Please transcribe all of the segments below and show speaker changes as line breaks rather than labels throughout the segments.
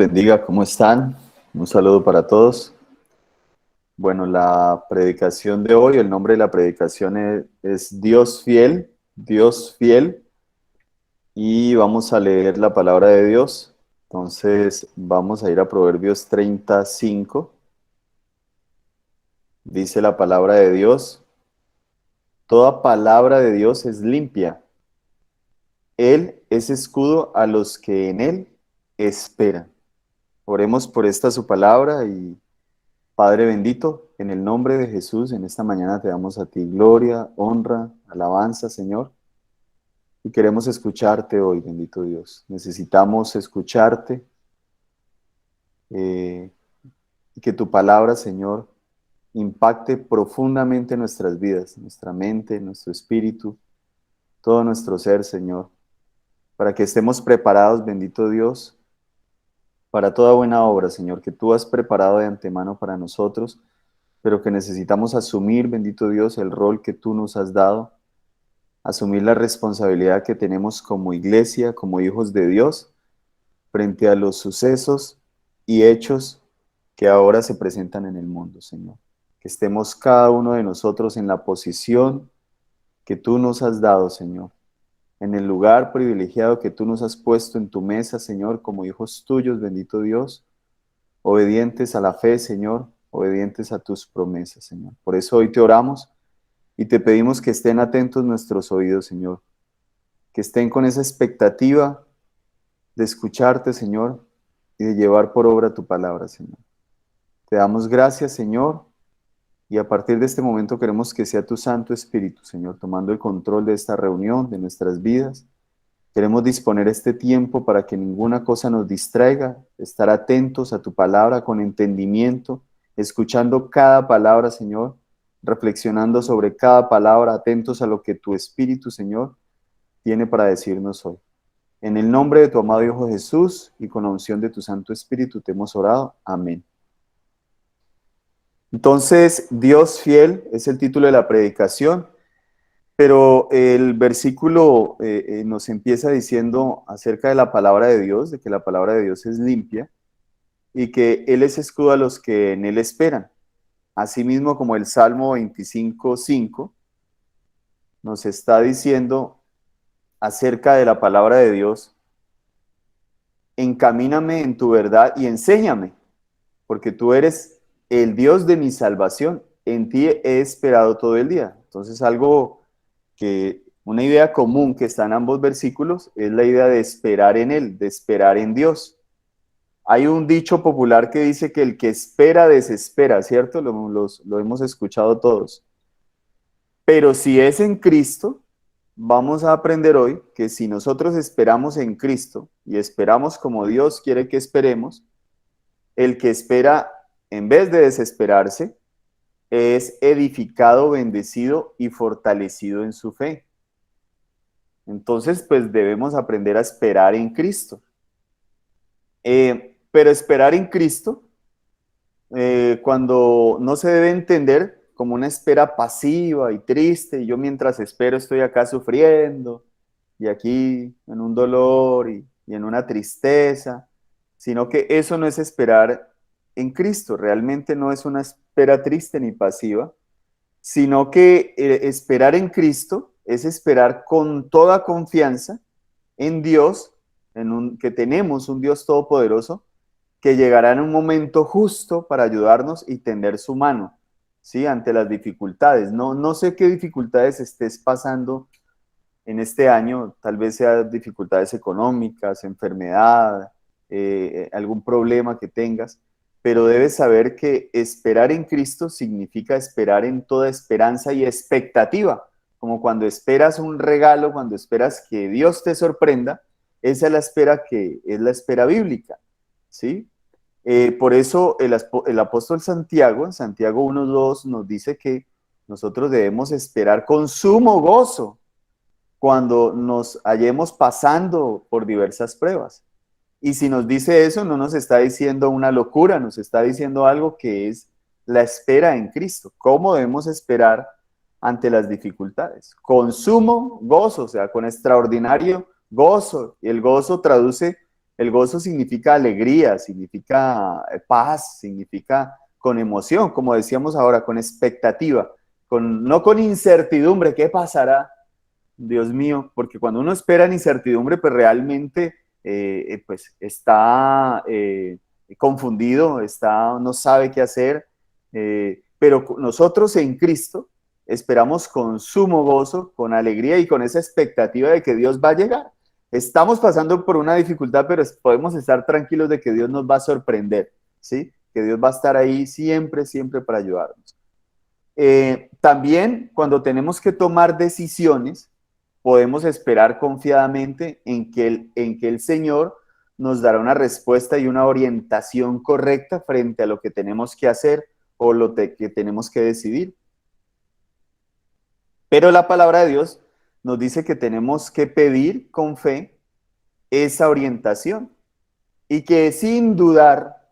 bendiga, ¿cómo están? Un saludo para todos. Bueno, la predicación de hoy, el nombre de la predicación es Dios fiel, y vamos a leer la palabra de Dios. Entonces, vamos a ir a Proverbios 35. Dice la palabra de Dios: toda palabra de Dios es limpia. Él es escudo a los que en él esperan. Oremos por esta su palabra. Y Padre bendito, en el nombre de Jesús, en esta mañana te damos a ti gloria, honra, alabanza, Señor. Y queremos escucharte hoy, bendito Dios. Necesitamos escucharte, eh, y que tu palabra, Señor, impacte profundamente nuestras vidas, nuestra mente, nuestro espíritu, todo nuestro ser, Señor, para que estemos preparados, bendito Dios, para toda buena obra, Señor, que tú has preparado de antemano para nosotros, pero que necesitamos asumir, bendito Dios, el rol que tú nos has dado, asumir la responsabilidad que tenemos como iglesia, como hijos de Dios, frente a los sucesos y hechos que ahora se presentan en el mundo, Señor. Que estemos cada uno de nosotros en la posición que tú nos has dado, Señor, en el lugar privilegiado que tú nos has puesto en tu mesa, Señor, como hijos tuyos, bendito Dios, obedientes a la fe, Señor, obedientes a tus promesas, Señor. Por eso hoy te oramos y te pedimos que estén atentos nuestros oídos, Señor, que estén con esa expectativa de escucharte, Señor, y de llevar por obra tu palabra, Señor. Te damos gracias, Señor, y a partir de este momento queremos que sea tu Santo Espíritu, Señor, tomando el control de esta reunión, de nuestras vidas. Queremos disponer este tiempo para que ninguna cosa nos distraiga, estar atentos a tu palabra con entendimiento, escuchando cada palabra, Señor, reflexionando sobre cada palabra, atentos a lo que tu Espíritu, Señor, tiene para decirnos hoy. En el nombre de tu amado Hijo Jesús y con la unción de tu Santo Espíritu te hemos orado. Amén. Entonces, Dios fiel es el título de la predicación. Pero el versículo nos empieza diciendo acerca de la palabra de Dios, de que la palabra de Dios es limpia y que Él es escudo a los que en Él esperan. Asimismo, como el Salmo 25:5 nos está diciendo acerca de la palabra de Dios: encamíname en tu verdad y enséñame, porque tú eres el Dios de mi salvación. En ti he esperado todo el día. Entonces, una idea común que está en ambos versículos es la idea de esperar en Él, de esperar en Dios. Hay un dicho popular que dice que el que espera desespera, ¿cierto? Lo hemos escuchado todos. Pero si es en Cristo, vamos a aprender hoy que si nosotros esperamos en Cristo y esperamos como Dios quiere que esperemos, el que espera, en vez de desesperarse, es edificado, bendecido y fortalecido en su fe. Entonces, pues debemos aprender a esperar en Cristo. Pero esperar en Cristo, cuando no se debe entender como una espera pasiva y triste, y yo mientras espero estoy acá sufriendo, y aquí en un dolor y en una tristeza, sino que eso no es esperar en Cristo. Realmente no es una espera triste ni pasiva, sino que esperar en Cristo es esperar con toda confianza en Dios, que tenemos un Dios todopoderoso que llegará en un momento justo para ayudarnos y tender su mano, ¿sí? Ante las dificultades. No sé qué dificultades estés pasando en este año, tal vez sean dificultades económicas, enfermedad, algún problema que tengas, pero debes saber que esperar en Cristo significa esperar en toda esperanza y expectativa, como cuando esperas un regalo, cuando esperas que Dios te sorprenda. Esa es la espera, que es la espera bíblica, ¿sí? Por eso el apóstol Santiago, en Santiago 1:2, nos dice que nosotros debemos esperar con sumo gozo cuando nos hallemos pasando por diversas pruebas. Y si nos dice eso, no nos está diciendo una locura, nos está diciendo algo que es la espera en Cristo. ¿Cómo debemos esperar ante las dificultades? Con sumo gozo, o sea, con extraordinario gozo. Y el gozo traduce El gozo significa alegría, significa paz, significa con emoción, como decíamos ahora, con expectativa, no con incertidumbre, ¿qué pasará? Dios mío, porque cuando uno espera en incertidumbre, pues realmente pues está confundido, no sabe qué hacer, pero nosotros en Cristo esperamos con sumo gozo, con alegría y con esa expectativa de que Dios va a llegar. Estamos pasando por una dificultad, pero podemos estar tranquilos de que Dios nos va a sorprender, ¿sí? Que Dios va a estar ahí siempre, siempre para ayudarnos. También cuando tenemos que tomar decisiones, podemos esperar confiadamente en que el Señor nos dará una respuesta y una orientación correcta frente a lo que tenemos que hacer o que tenemos que decidir. Pero la palabra de Dios nos dice que tenemos que pedir con fe esa orientación y que sin dudar,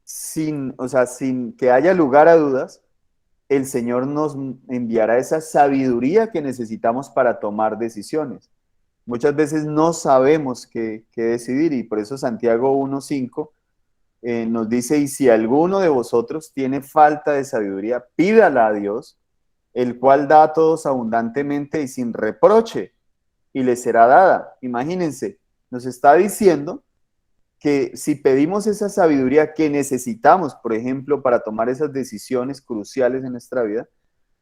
sin que haya lugar a dudas, el Señor nos enviará esa sabiduría que necesitamos para tomar decisiones. Muchas veces no sabemos qué decidir y por eso Santiago 1:5 nos dice, y si alguno de vosotros tiene falta de sabiduría, pídala a Dios, el cual da a todos abundantemente y sin reproche, y le será dada. Imagínense, nos está diciendo que si pedimos esa sabiduría que necesitamos, por ejemplo, para tomar esas decisiones cruciales en nuestra vida,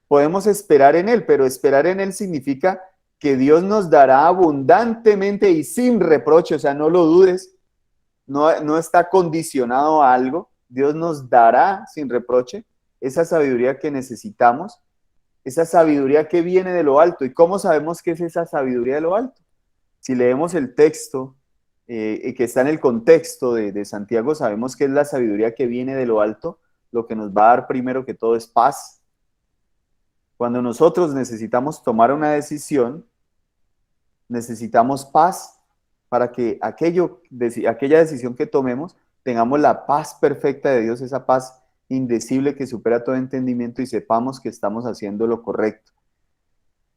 podemos esperar en Él, pero esperar en Él significa que Dios nos dará abundantemente y sin reproche, o sea, no lo dudes, no está condicionado a algo, Dios nos dará sin reproche esa sabiduría que necesitamos, esa sabiduría que viene de lo alto. ¿Y cómo sabemos que es esa sabiduría de lo alto? Si leemos el texto que está en el contexto de Santiago, sabemos que es la sabiduría que viene de lo alto, lo que nos va a dar primero que todo es paz. Cuando nosotros necesitamos tomar una decisión, necesitamos paz para que aquella decisión que tomemos tengamos la paz perfecta de Dios, esa paz indecible que supera todo entendimiento y sepamos que estamos haciendo lo correcto.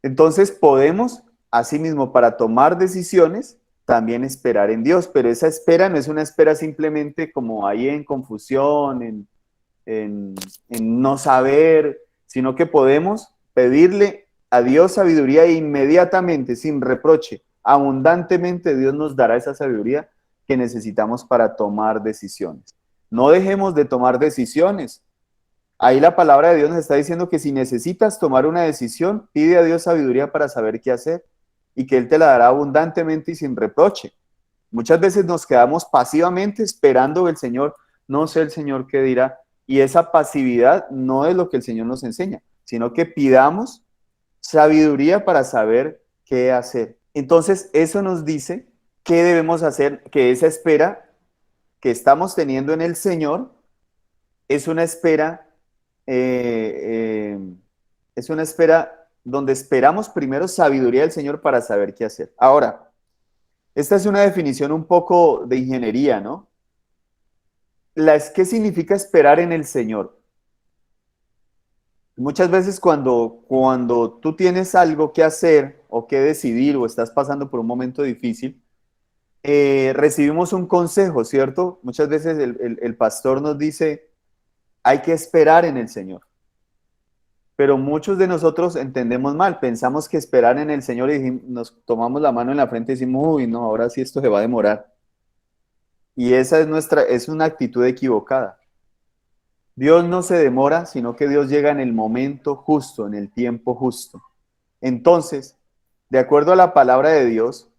Entonces podemos, asimismo, para tomar decisiones, también esperar en Dios, pero esa espera no es una espera simplemente como ahí en confusión, en no saber, sino que podemos pedirle a Dios sabiduría e inmediatamente, sin reproche, abundantemente Dios nos dará esa sabiduría que necesitamos para tomar decisiones. No dejemos de tomar decisiones. Ahí la palabra de Dios nos está diciendo que si necesitas tomar una decisión, pide a Dios sabiduría para saber qué hacer y que Él te la dará abundantemente y sin reproche. Muchas veces nos quedamos pasivamente esperando que el Señor, no sé el Señor qué dirá, y esa pasividad no es lo que el Señor nos enseña, sino que pidamos sabiduría para saber qué hacer. Entonces, eso nos dice qué debemos hacer, que esa espera que estamos teniendo en el Señor es una espera es una espera donde esperamos primero sabiduría del Señor para saber qué hacer. Ahora, esta es una definición un poco de ingeniería, ¿no? ¿Qué significa esperar en el Señor? Muchas veces cuando tú tienes algo que hacer o que decidir o estás pasando por un momento difícil, recibimos un consejo, ¿cierto? Muchas veces el pastor nos dice, hay que esperar en el Señor. Pero muchos de nosotros entendemos mal, pensamos que esperar en el Señor y nos tomamos la mano en la frente y decimos, uy, no, ahora sí esto se va a demorar. Y esa es una actitud equivocada. Dios no se demora, sino que Dios llega en el momento justo, en el tiempo justo. Entonces, de acuerdo a la palabra de Dios,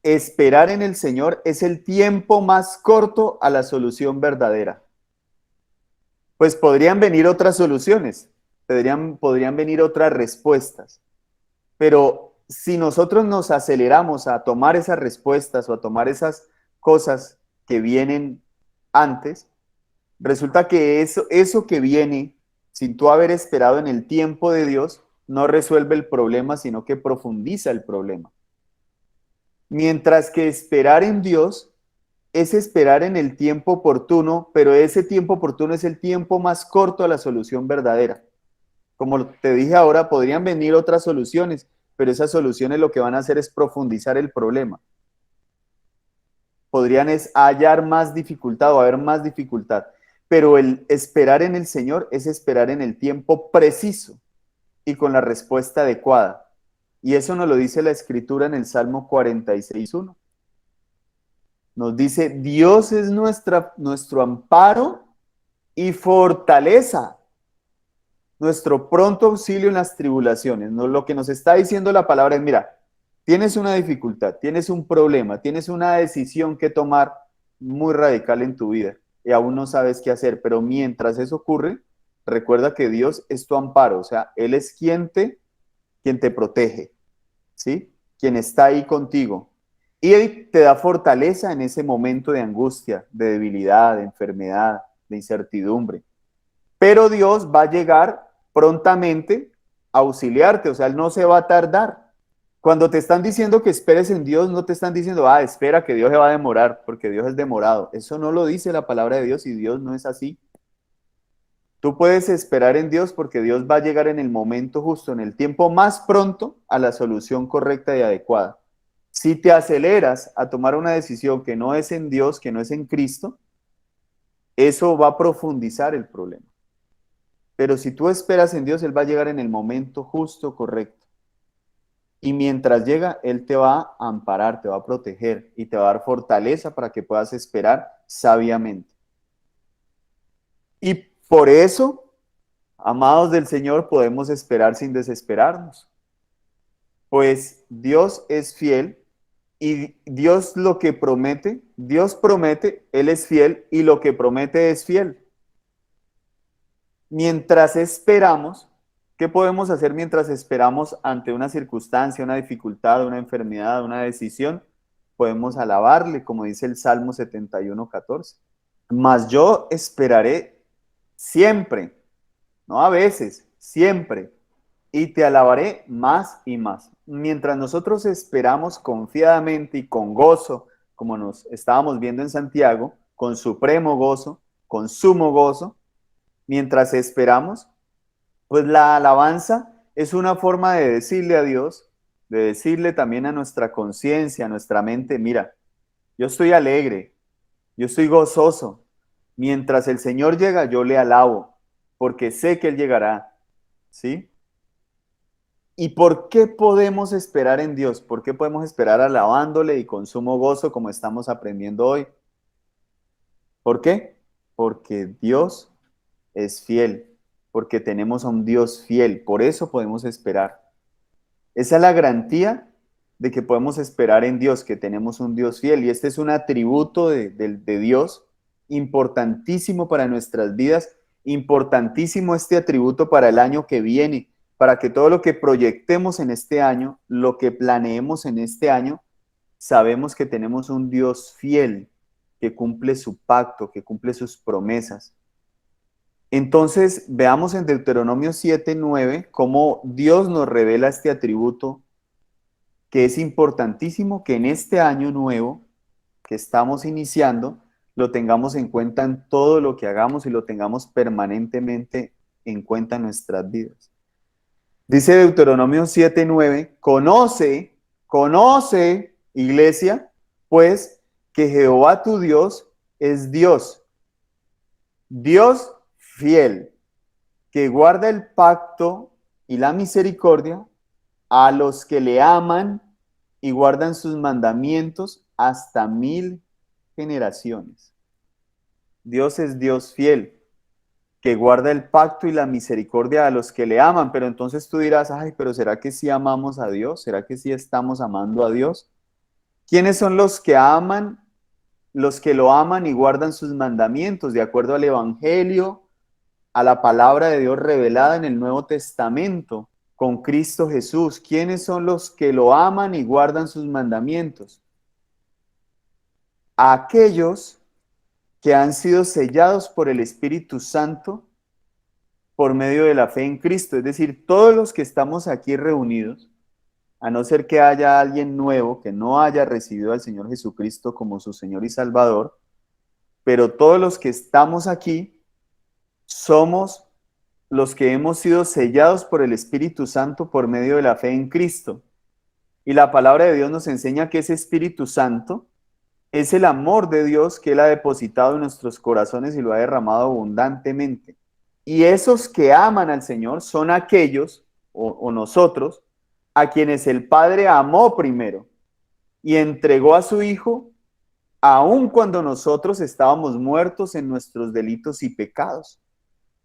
esperar en el Señor es el tiempo más corto a la solución verdadera. Pues podrían venir otras soluciones, podrían venir otras respuestas, pero si nosotros nos aceleramos a tomar esas respuestas o a tomar esas cosas que vienen antes, resulta que eso que viene sin tú haber esperado en el tiempo de Dios no resuelve el problema, sino que profundiza el problema. Mientras que esperar en Dios es esperar en el tiempo oportuno, pero ese tiempo oportuno es el tiempo más corto a la solución verdadera. Como te dije ahora, podrían venir otras soluciones, pero esas soluciones lo que van a hacer es profundizar el problema. podrían es hallar más dificultad o haber más dificultad. Pero el esperar en el Señor es esperar en el tiempo preciso y con la respuesta adecuada. Y eso nos lo dice la Escritura en el Salmo 46:1. Nos dice, Dios es nuestro amparo y fortaleza, nuestro pronto auxilio en las tribulaciones. ¿No? Lo que nos está diciendo la palabra es, mira, tienes una dificultad, tienes un problema, tienes una decisión que tomar muy radical en tu vida y aún no sabes qué hacer, pero mientras eso ocurre, recuerda que Dios es tu amparo, o sea, Él es quien te protege, ¿sí? Quien está ahí contigo. Y Él te da fortaleza en ese momento de angustia, de debilidad, de enfermedad, de incertidumbre. Pero Dios va a llegar prontamente a auxiliarte, o sea, Él no se va a tardar. Cuando te están diciendo que esperes en Dios, no te están diciendo, espera que Dios se va a demorar, porque Dios es demorado. Eso no lo dice la palabra de Dios y Dios no es así. Tú puedes esperar en Dios porque Dios va a llegar en el momento justo, en el tiempo más pronto, a la solución correcta y adecuada. Si te aceleras a tomar una decisión que no es en Dios, que no es en Cristo, eso va a profundizar el problema. Pero si tú esperas en Dios, Él va a llegar en el momento justo, correcto. Y mientras llega, Él te va a amparar, te va a proteger y te va a dar fortaleza para que puedas esperar sabiamente. Y por eso, amados del Señor, podemos esperar sin desesperarnos. Pues Dios es fiel y Dios lo que promete, Dios promete, Él es fiel y lo que promete es fiel. Mientras esperamos, ¿qué podemos hacer mientras esperamos ante una circunstancia, una dificultad, una enfermedad, una decisión? Podemos alabarle, como dice el Salmo 71:14. Mas yo esperaré siempre, no a veces, siempre, y te alabaré más y más. Mientras nosotros esperamos confiadamente y con gozo, como nos estábamos viendo en Santiago, con supremo gozo, con sumo gozo, mientras esperamos, pues la alabanza es una forma de decirle a Dios, de decirle también a nuestra conciencia, a nuestra mente, mira, yo estoy alegre, yo estoy gozoso. Mientras el Señor llega, yo le alabo, porque sé que Él llegará, ¿sí? ¿Y por qué podemos esperar en Dios? ¿Por qué podemos esperar alabándole y con sumo gozo como estamos aprendiendo hoy? ¿Por qué? Porque Dios es fiel, porque tenemos a un Dios fiel, por eso podemos esperar. Esa es la garantía de que podemos esperar en Dios, que tenemos un Dios fiel, y este es un atributo de Dios importantísimo para nuestras vidas, importantísimo este atributo para el año que viene, para que todo lo que proyectemos en este año, lo que planeemos en este año, sabemos que tenemos un Dios fiel, que cumple su pacto, que cumple sus promesas. Entonces, veamos en Deuteronomio 7:9 cómo Dios nos revela este atributo que es importantísimo que en este año nuevo que estamos iniciando lo tengamos en cuenta en todo lo que hagamos y lo tengamos permanentemente en cuenta en nuestras vidas. Dice Deuteronomio 7:9, conoce, iglesia, pues que Jehová tu Dios es Dios, Dios fiel, que guarda el pacto y la misericordia a los que le aman y guardan sus mandamientos hasta 1000 generaciones. Dios es Dios fiel, que guarda el pacto y la misericordia a los que le aman. Pero entonces tú dirás, pero ¿será que sí amamos a Dios? ¿Será que sí estamos amando a Dios? ¿Quiénes son los que aman, los que lo aman y guardan sus mandamientos de acuerdo al Evangelio, a la palabra de Dios revelada en el Nuevo Testamento con Cristo Jesús? ¿Quiénes son los que lo aman y guardan sus mandamientos? Aquellos que han sido sellados por el Espíritu Santo por medio de la fe en Cristo. Es decir, todos los que estamos aquí reunidos, a no ser que haya alguien nuevo que no haya recibido al Señor Jesucristo como su Señor y Salvador, pero todos los que estamos aquí somos los que hemos sido sellados por el Espíritu Santo por medio de la fe en Cristo. Y la palabra de Dios nos enseña que ese Espíritu Santo Es el amor de Dios que Él ha depositado en nuestros corazones y lo ha derramado abundantemente. Y esos que aman al Señor son aquellos, o nosotros, a quienes el Padre amó primero y entregó a su Hijo, aun cuando nosotros estábamos muertos en nuestros delitos y pecados.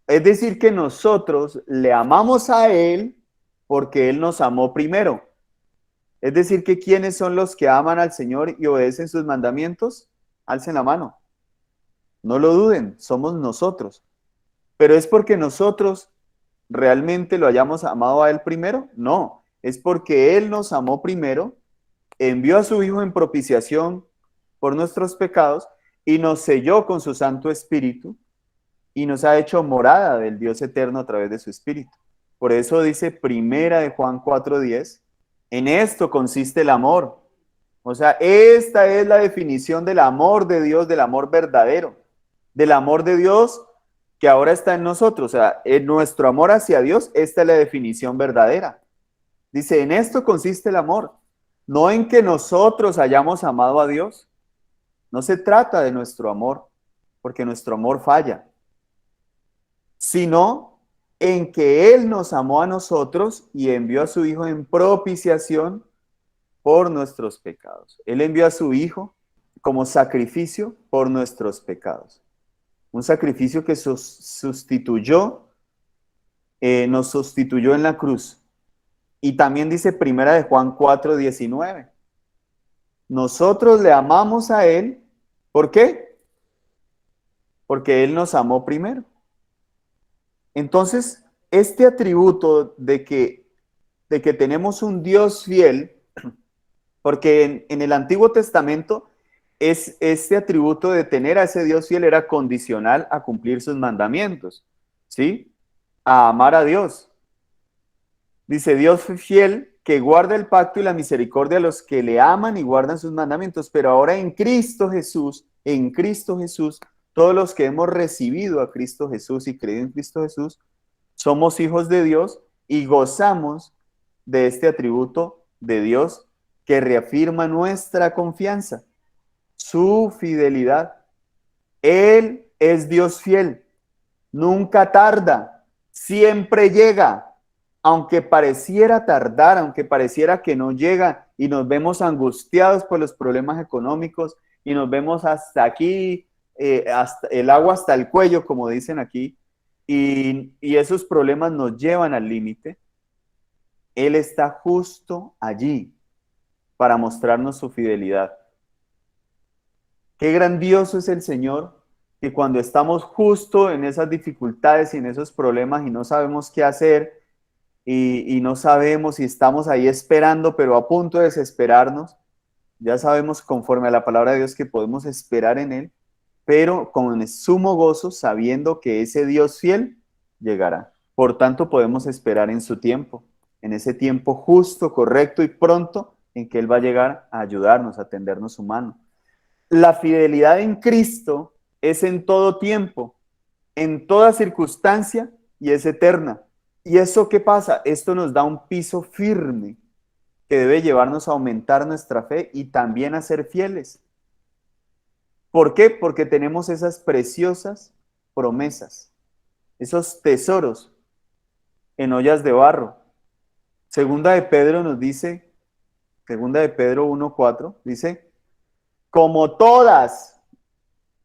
Es decir, que nosotros le amamos a Él porque Él nos amó primero. Es decir, que ¿quiénes son los que aman al Señor y obedecen sus mandamientos? Alcen la mano. No lo duden, somos nosotros. Pero ¿es porque nosotros realmente lo hayamos amado a Él primero? No, es porque Él nos amó primero, envió a su Hijo en propiciación por nuestros pecados y nos selló con su Santo Espíritu y nos ha hecho morada del Dios eterno a través de su Espíritu. Por eso dice primera de Juan 4:10, en esto consiste el amor. O sea, esta es la definición del amor de Dios, del amor verdadero, del amor de Dios que ahora está en nosotros. O sea, en nuestro amor hacia Dios, esta es la definición verdadera. Dice, en esto consiste el amor, no en que nosotros hayamos amado a Dios. No se trata de nuestro amor, porque nuestro amor falla, sino en que Él nos amó a nosotros y envió a su Hijo en propiciación por nuestros pecados. Él envió a su Hijo como sacrificio por nuestros pecados. Un sacrificio que nos sustituyó en la cruz. Y también dice primera de Juan 4:19. Nosotros le amamos a Él. ¿Por qué? Porque Él nos amó primero. Entonces, este atributo de que tenemos un Dios fiel, porque en el Antiguo Testamento este atributo de tener a ese Dios fiel era condicional a cumplir sus mandamientos, ¿sí? A amar a Dios. Dice, Dios fiel que guarda el pacto y la misericordia a los que le aman y guardan sus mandamientos, pero ahora en Cristo Jesús, todos los que hemos recibido a Cristo Jesús y creído en Cristo Jesús, somos hijos de Dios y gozamos de este atributo de Dios que reafirma nuestra confianza, su fidelidad. Él es Dios fiel, nunca tarda, siempre llega, aunque pareciera tardar, aunque pareciera que no llega y nos vemos angustiados por los problemas económicos y nos vemos hasta aquí, hasta el agua hasta el cuello, como dicen aquí, y esos problemas nos llevan al límite. Él está justo allí para mostrarnos su fidelidad. Qué grandioso es el Señor, que cuando estamos justo en esas dificultades y en esos problemas y no sabemos qué hacer y no sabemos si estamos ahí esperando, pero a punto de desesperarnos, ya sabemos conforme a la palabra de Dios que podemos esperar en Él, pero con sumo gozo, sabiendo que ese Dios fiel llegará. Por tanto, podemos esperar en su tiempo, en ese tiempo justo, correcto y pronto en que Él va a llegar a ayudarnos, a tendernos su mano. La fidelidad en Cristo es en todo tiempo, en toda circunstancia y es eterna. ¿Y eso qué pasa? Esto nos da un piso firme que debe llevarnos a aumentar nuestra fe y también a ser fieles. ¿Por qué? Porque tenemos esas preciosas promesas, esos tesoros en ollas de barro. Segunda de Pedro nos dice, segunda de Pedro 1:4, dice, como todas,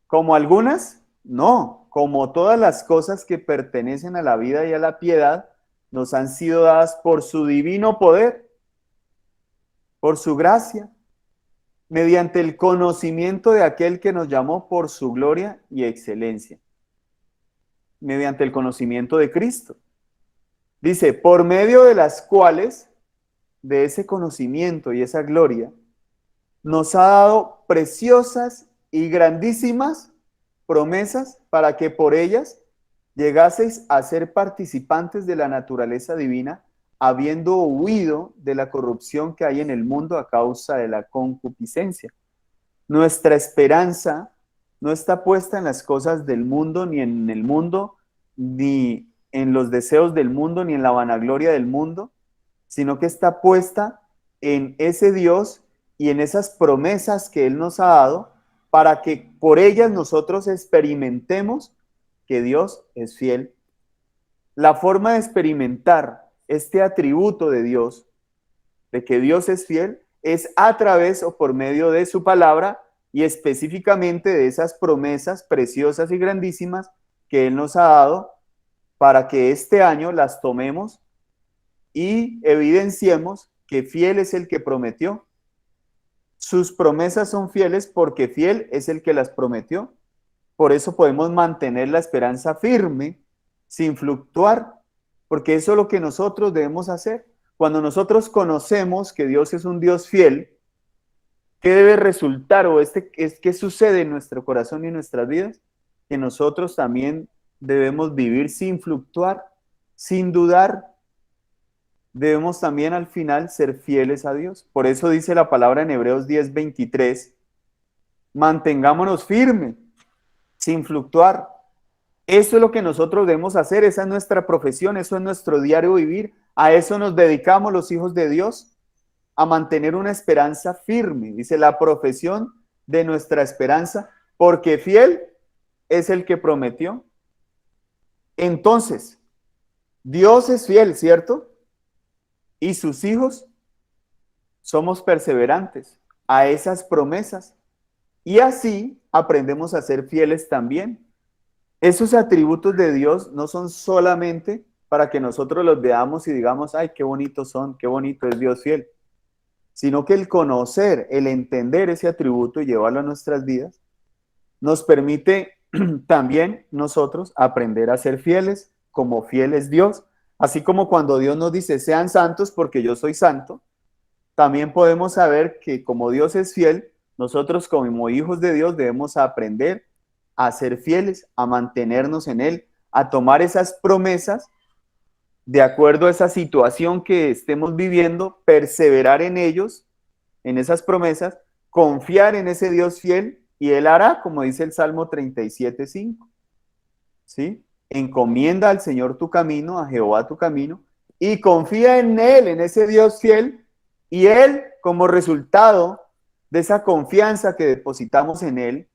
como algunas, no, como todas las cosas que pertenecen a la vida y a la piedad, nos han sido dadas por su divino poder, por su gracia, mediante el conocimiento de aquel que nos llamó por su gloria y excelencia, mediante el conocimiento de Cristo. Dice, por medio de las cuales, de ese conocimiento y esa gloria, nos ha dado preciosas y grandísimas promesas para que por ellas llegaseis a ser participantes de la naturaleza divina, habiendo huido de la corrupción que hay en el mundo a causa de la concupiscencia. Nuestra esperanza no está puesta en las cosas del mundo, ni en el mundo, ni en los deseos del mundo, ni en la vanagloria del mundo, sino que está puesta en ese Dios y en esas promesas que Él nos ha dado, para que por ellas nosotros experimentemos que Dios es fiel. La forma de experimentar este atributo de Dios, de que Dios es fiel, es a través o por medio de su palabra y específicamente de esas promesas preciosas y grandísimas que Él nos ha dado para que este año las tomemos y evidenciemos que fiel es el que prometió. Sus promesas son fieles porque fiel es el que las prometió. Por eso podemos mantener la esperanza firme sin fluctuar, porque eso es lo que nosotros debemos hacer. Cuando nosotros conocemos que Dios es un Dios fiel, ¿qué debe resultar o qué sucede en nuestro corazón y en nuestras vidas? Que nosotros también debemos vivir sin fluctuar, sin dudar. Debemos también al final ser fieles a Dios. Por eso dice la palabra en Hebreos 10:23, mantengámonos firmes, sin fluctuar. Eso es lo que nosotros debemos hacer, esa es nuestra profesión, eso es nuestro diario vivir. A eso nos dedicamos los hijos de Dios, a mantener una esperanza firme. Dice la profesión de nuestra esperanza, porque fiel es el que prometió. Entonces, Dios es fiel, ¿cierto? Y sus hijos somos perseverantes a esas promesas. Y así aprendemos a ser fieles también. Esos atributos de Dios no son solamente para que nosotros los veamos y digamos, ay, qué bonitos son, qué bonito es Dios fiel, sino que el conocer, el entender ese atributo y llevarlo a nuestras vidas, nos permite también nosotros aprender a ser fieles como fiel es Dios. Así como cuando Dios nos dice, sean santos porque yo soy santo, también podemos saber que como Dios es fiel, nosotros como hijos de Dios debemos aprender a ser fieles, a mantenernos en Él, a tomar esas promesas de acuerdo a esa situación que estemos viviendo, perseverar en ellos, en esas promesas, confiar en ese Dios fiel y Él hará, como dice el Salmo 37:5. ¿Sí? Encomienda al Señor tu camino, a Jehová tu camino, y confía en Él, en ese Dios fiel, y Él, como resultado de esa confianza que depositamos en Él,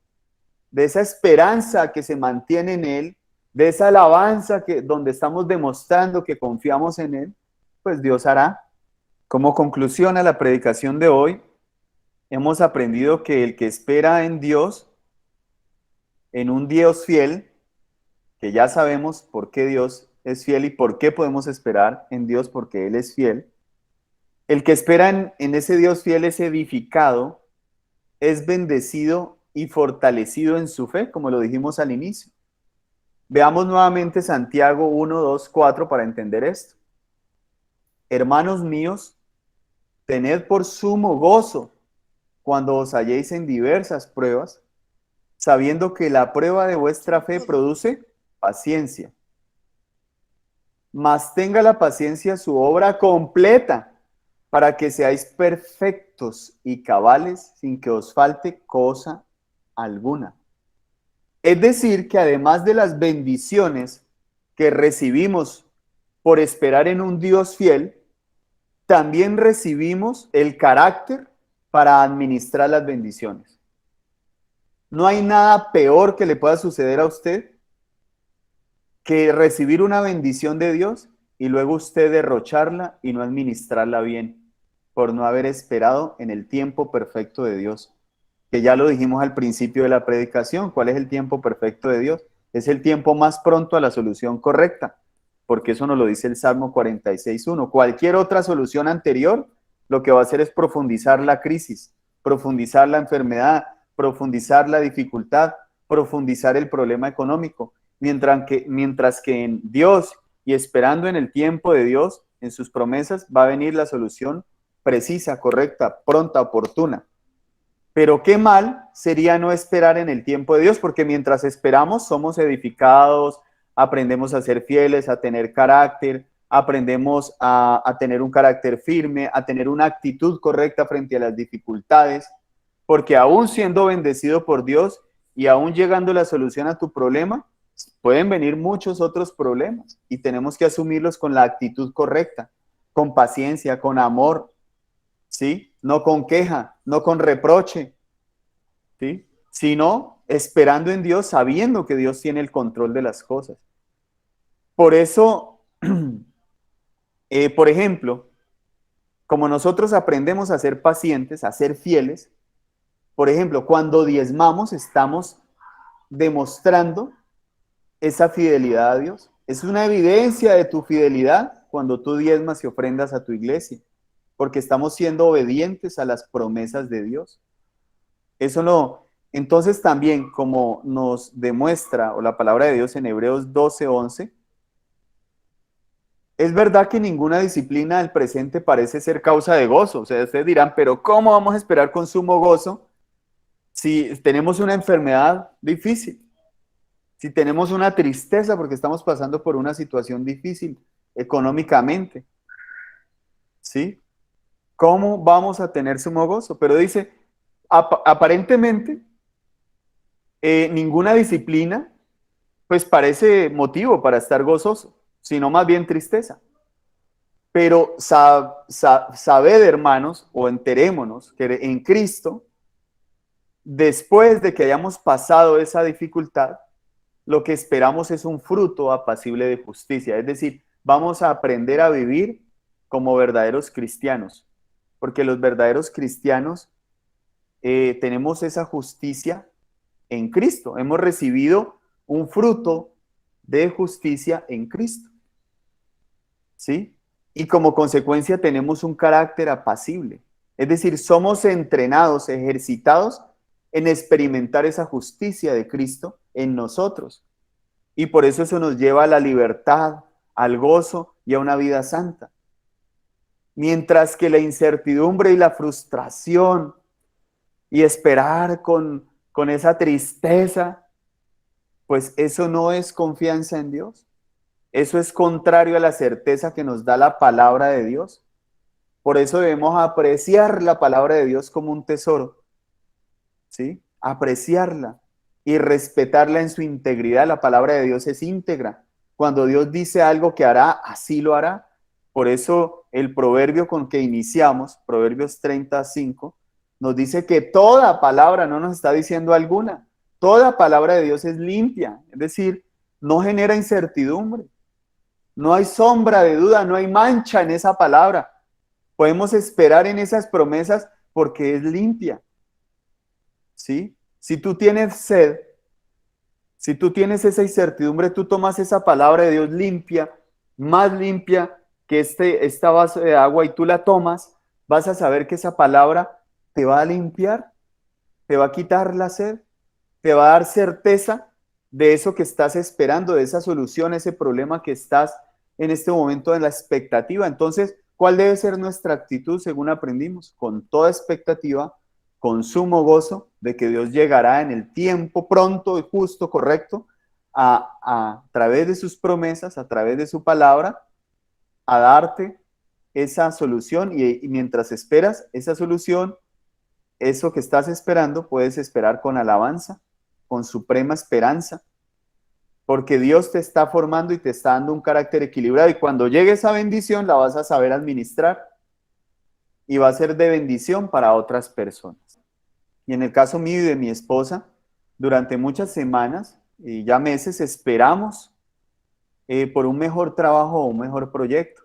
de esa esperanza que se mantiene en Él, de esa alabanza donde estamos demostrando que confiamos en Él, pues Dios hará. Como conclusión a la predicación de hoy, hemos aprendido que el que espera en Dios, en un Dios fiel, que ya sabemos por qué Dios es fiel y por qué podemos esperar en Dios porque Él es fiel, el que espera en ese Dios fiel es edificado, es bendecido y fortalecido en su fe, como lo dijimos al inicio. Veamos nuevamente Santiago 1, 2, 4 para entender esto. Hermanos míos, tened por sumo gozo cuando os halléis en diversas pruebas, sabiendo que la prueba de vuestra fe produce paciencia. Mas tenga la paciencia su obra completa, para que seáis perfectos y cabales sin que os falte cosa alguna. Es decir, que además de las bendiciones que recibimos por esperar en un Dios fiel, también recibimos el carácter para administrar las bendiciones. No hay nada peor que le pueda suceder a usted que recibir una bendición de Dios y luego usted derrocharla y no administrarla bien, por no haber esperado en el tiempo perfecto de Dios. Que ya lo dijimos al principio de la predicación, ¿cuál es el tiempo perfecto de Dios? Es el tiempo más pronto a la solución correcta, porque eso nos lo dice el Salmo 46:1. Cualquier otra solución anterior, lo que va a hacer es profundizar la crisis, profundizar la enfermedad, profundizar la dificultad, profundizar el problema económico. Mientras que en Dios y esperando en el tiempo de Dios, en sus promesas, va a venir la solución precisa, correcta, pronta, oportuna. Pero qué mal sería no esperar en el tiempo de Dios, porque mientras esperamos somos edificados, aprendemos a ser fieles, a tener carácter, aprendemos a tener un carácter firme, a tener una actitud correcta frente a las dificultades, porque aún siendo bendecido por Dios y aún llegando la solución a tu problema, pueden venir muchos otros problemas y tenemos que asumirlos con la actitud correcta, con paciencia, con amor, ¿sí? no con queja, no con reproche, ¿sí? Sino esperando en Dios, sabiendo que Dios tiene el control de las cosas. Por eso, por ejemplo, como nosotros aprendemos a ser pacientes, a ser fieles, por ejemplo, cuando diezmamos estamos demostrando esa fidelidad a Dios. Es una evidencia de tu fidelidad cuando tú diezmas y ofrendas a tu iglesia, porque estamos siendo obedientes a las promesas de Dios. Eso no. Entonces también, como nos demuestra o la palabra de Dios en Hebreos 12:11, es verdad que ninguna disciplina del presente parece ser causa de gozo. O sea, ustedes dirán, pero ¿cómo vamos a esperar con sumo gozo si tenemos una enfermedad difícil? Si tenemos una tristeza porque estamos pasando por una situación difícil económicamente, ¿sí? ¿Cómo vamos a tener sumo gozo? Pero dice, aparentemente, ninguna disciplina, pues parece motivo para estar gozoso, sino más bien tristeza. Pero sabed, hermanos, o enterémonos que en Cristo, después de que hayamos pasado esa dificultad, lo que esperamos es un fruto apacible de justicia. Es decir, vamos a aprender a vivir como verdaderos cristianos, porque los verdaderos cristianos tenemos esa justicia en Cristo. Hemos recibido un fruto de justicia en Cristo, ¿sí? Y como consecuencia tenemos un carácter apacible. Es decir, somos entrenados, ejercitados en experimentar esa justicia de Cristo en nosotros. Y por eso nos lleva a la libertad, al gozo y a una vida santa. Mientras que la incertidumbre y la frustración y esperar con esa tristeza, pues eso no es confianza en Dios. Eso es contrario a la certeza que nos da la palabra de Dios. Por eso debemos apreciar la palabra de Dios como un tesoro, ¿sí? Apreciarla y respetarla en su integridad. La palabra de Dios es íntegra. Cuando Dios dice algo que hará, así lo hará. Por eso el proverbio con que iniciamos, Proverbios 35, nos dice que toda palabra, no nos está diciendo alguna, toda palabra de Dios es limpia, es decir, no genera incertidumbre, no hay sombra de duda, no hay mancha en esa palabra. Podemos esperar en esas promesas porque es limpia, ¿sí? Si tú tienes sed, si tú tienes esa incertidumbre, tú tomas esa palabra de Dios limpia, más limpia que esta vaso de agua y tú la tomas, vas a saber que esa palabra te va a limpiar, te va a quitar la sed, te va a dar certeza de eso que estás esperando, de esa solución, ese problema que estás en este momento en la expectativa. Entonces, ¿cuál debe ser nuestra actitud según aprendimos? Con toda expectativa, con sumo gozo de que Dios llegará en el tiempo pronto y justo, correcto, a través de sus promesas, a través de su palabra, a darte esa solución y mientras esperas esa solución, eso que estás esperando, puedes esperar con alabanza, con suprema esperanza, porque Dios te está formando y te está dando un carácter equilibrado y cuando llegue esa bendición la vas a saber administrar y va a ser de bendición para otras personas. Y en el caso mío y de mi esposa, durante muchas semanas y ya meses esperamos por un mejor trabajo o un mejor proyecto.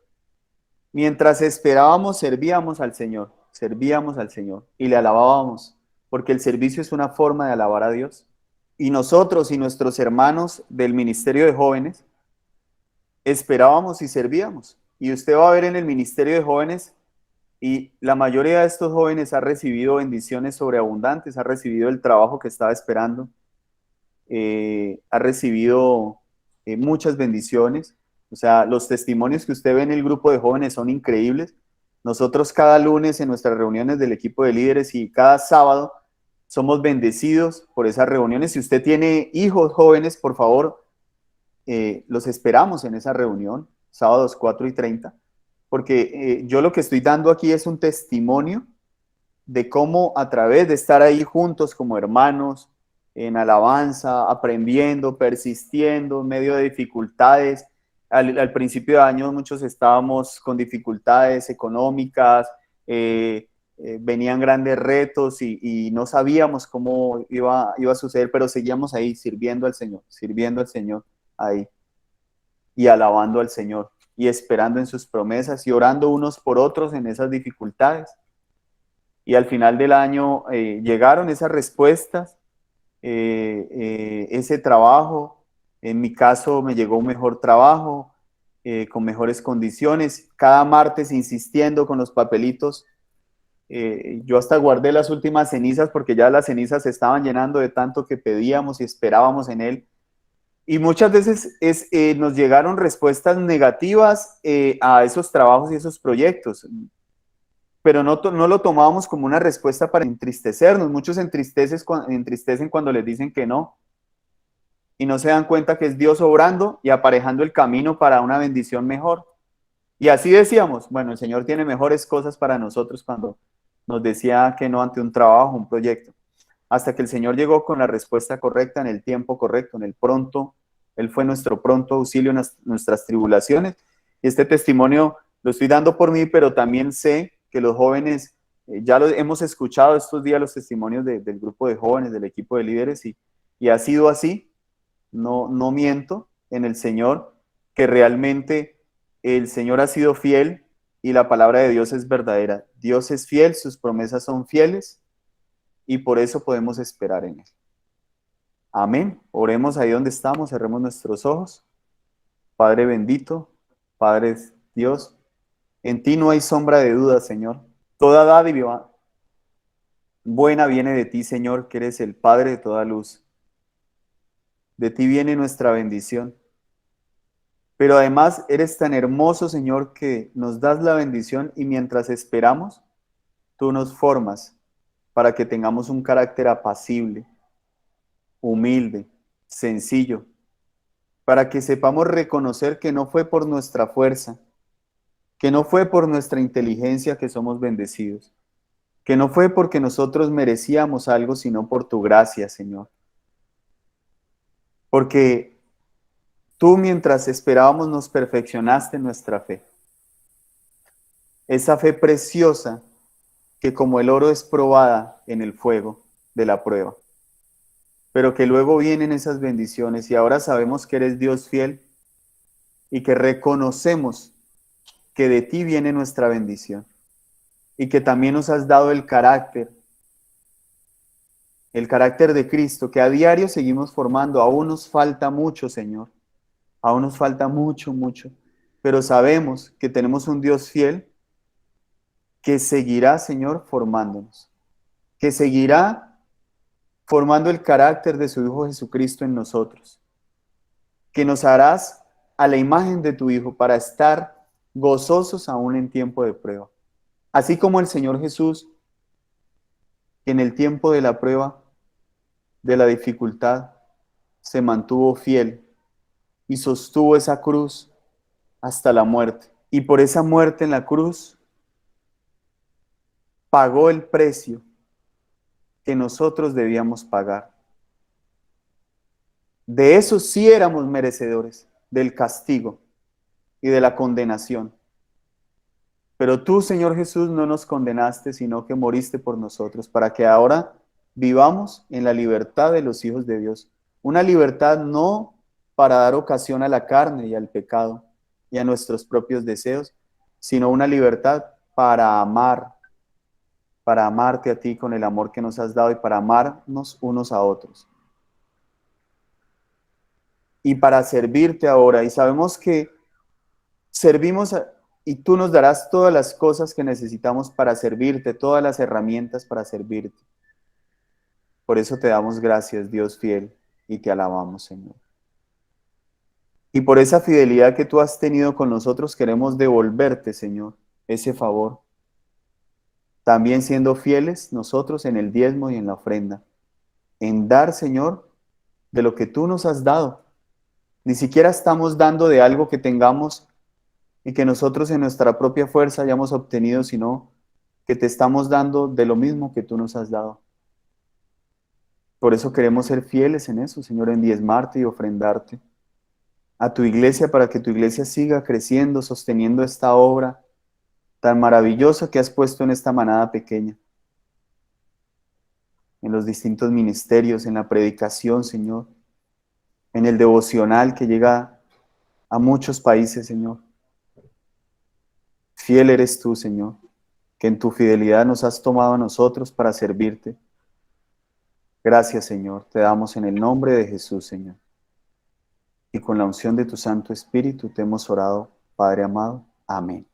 Mientras esperábamos, servíamos al Señor y le alabábamos, porque el servicio es una forma de alabar a Dios. Y nosotros y nuestros hermanos del Ministerio de Jóvenes esperábamos y servíamos. Y usted va a ver en el Ministerio de Jóvenes, y la mayoría de estos jóvenes ha recibido bendiciones sobreabundantes, ha recibido el trabajo que estaba esperando, ha recibido muchas bendiciones. O sea, los testimonios que usted ve en el grupo de jóvenes son increíbles. Nosotros cada lunes en nuestras reuniones del equipo de líderes y cada sábado somos bendecidos por esas reuniones. Si usted tiene hijos jóvenes, por favor, los esperamos en esa reunión, sábados 4:30, porque yo lo que estoy dando aquí es un testimonio de cómo a través de estar ahí juntos como hermanos, en alabanza, aprendiendo, persistiendo en medio de dificultades. Al principio de año muchos estábamos con dificultades económicas, venían grandes retos y no sabíamos cómo iba a suceder, pero seguíamos ahí sirviendo al Señor ahí y alabando al Señor y esperando en sus promesas y orando unos por otros en esas dificultades. Y al final del año llegaron esas respuestas, ese trabajo. En mi caso me llegó un mejor trabajo, con mejores condiciones. Cada martes insistiendo con los papelitos. Yo hasta guardé las últimas cenizas porque ya las cenizas se estaban llenando de tanto que pedíamos y esperábamos en él. Y muchas veces nos llegaron respuestas negativas a esos trabajos y esos proyectos, pero no lo tomábamos como una respuesta para entristecernos. Muchos entristecen cuando les dicen que no y no se dan cuenta que es Dios obrando y aparejando el camino para una bendición mejor. Y así decíamos, bueno, el Señor tiene mejores cosas para nosotros cuando nos decía que no ante un trabajo, un proyecto. Hasta que el Señor llegó con la respuesta correcta, en el tiempo correcto, en el pronto. Él fue nuestro pronto auxilio en nuestras tribulaciones. Y este testimonio lo estoy dando por mí, pero también sé que los jóvenes, ya lo hemos escuchado estos días los testimonios del grupo de jóvenes, del equipo de líderes, y ha sido así. No miento en el Señor, que realmente el Señor ha sido fiel y la palabra de Dios es verdadera. Dios es fiel, sus promesas son fieles y por eso podemos esperar en Él. Amén. Oremos ahí donde estamos, cerremos nuestros ojos. Padre bendito, Padre Dios, en ti no hay sombra de duda, Señor. Toda dádiva buena viene de ti, Señor, que eres el Padre de toda luz. De ti viene nuestra bendición. Pero además eres tan hermoso, Señor, que nos das la bendición y mientras esperamos, tú nos formas para que tengamos un carácter apacible, humilde, sencillo, para que sepamos reconocer que no fue por nuestra fuerza, que no fue por nuestra inteligencia que somos bendecidos, que no fue porque nosotros merecíamos algo, sino por tu gracia, Señor. Porque tú mientras esperábamos nos perfeccionaste nuestra fe. Esa fe preciosa que como el oro es probada en el fuego de la prueba, pero que luego vienen esas bendiciones y ahora sabemos que eres Dios fiel y que reconocemos que de ti viene nuestra bendición y que también nos has dado el carácter de Cristo, que a diario seguimos formando. Aún nos falta mucho, Señor, aún nos falta mucho, mucho, pero sabemos que tenemos un Dios fiel que seguirá, Señor, formándonos, que seguirá formando el carácter de su Hijo Jesucristo en nosotros, que nos harás a la imagen de tu Hijo para estar gozosos aún en tiempo de prueba. Así como el Señor Jesús, que en el tiempo de la prueba, de la dificultad, se mantuvo fiel y sostuvo esa cruz hasta la muerte. Y por esa muerte en la cruz, pagó el precio que nosotros debíamos pagar. De eso sí éramos merecedores, del castigo y de la condenación. Pero tú, Señor Jesús, no nos condenaste, sino que moriste por nosotros, para que ahora vivamos en la libertad de los hijos de Dios. Una libertad no para dar ocasión a la carne y al pecado y a nuestros propios deseos, sino una libertad para amarte a ti con el amor que nos has dado y para amarnos unos a otros. Y para servirte ahora. Y sabemos que servimos y tú nos darás todas las cosas que necesitamos para servirte, todas las herramientas para servirte. Por eso te damos gracias, Dios fiel, y te alabamos, Señor. Y por esa fidelidad que tú has tenido con nosotros, queremos devolverte, Señor, ese favor. También siendo fieles nosotros en el diezmo y en la ofrenda. En dar, Señor, de lo que tú nos has dado. Ni siquiera estamos dando de algo que tengamos y que nosotros en nuestra propia fuerza hayamos obtenido, sino que te estamos dando de lo mismo que tú nos has dado. Por eso queremos ser fieles en eso, Señor, en diezmarte y ofrendarte a tu iglesia para que tu iglesia siga creciendo, sosteniendo esta obra tan maravillosa que has puesto en esta manada pequeña, en los distintos ministerios, en la predicación, Señor, en el devocional que llega a muchos países, Señor. Fiel eres tú, Señor, que en tu fidelidad nos has tomado a nosotros para servirte. Gracias, Señor, te damos en el nombre de Jesús, Señor. Y con la unción de tu Santo Espíritu te hemos orado, Padre amado. Amén.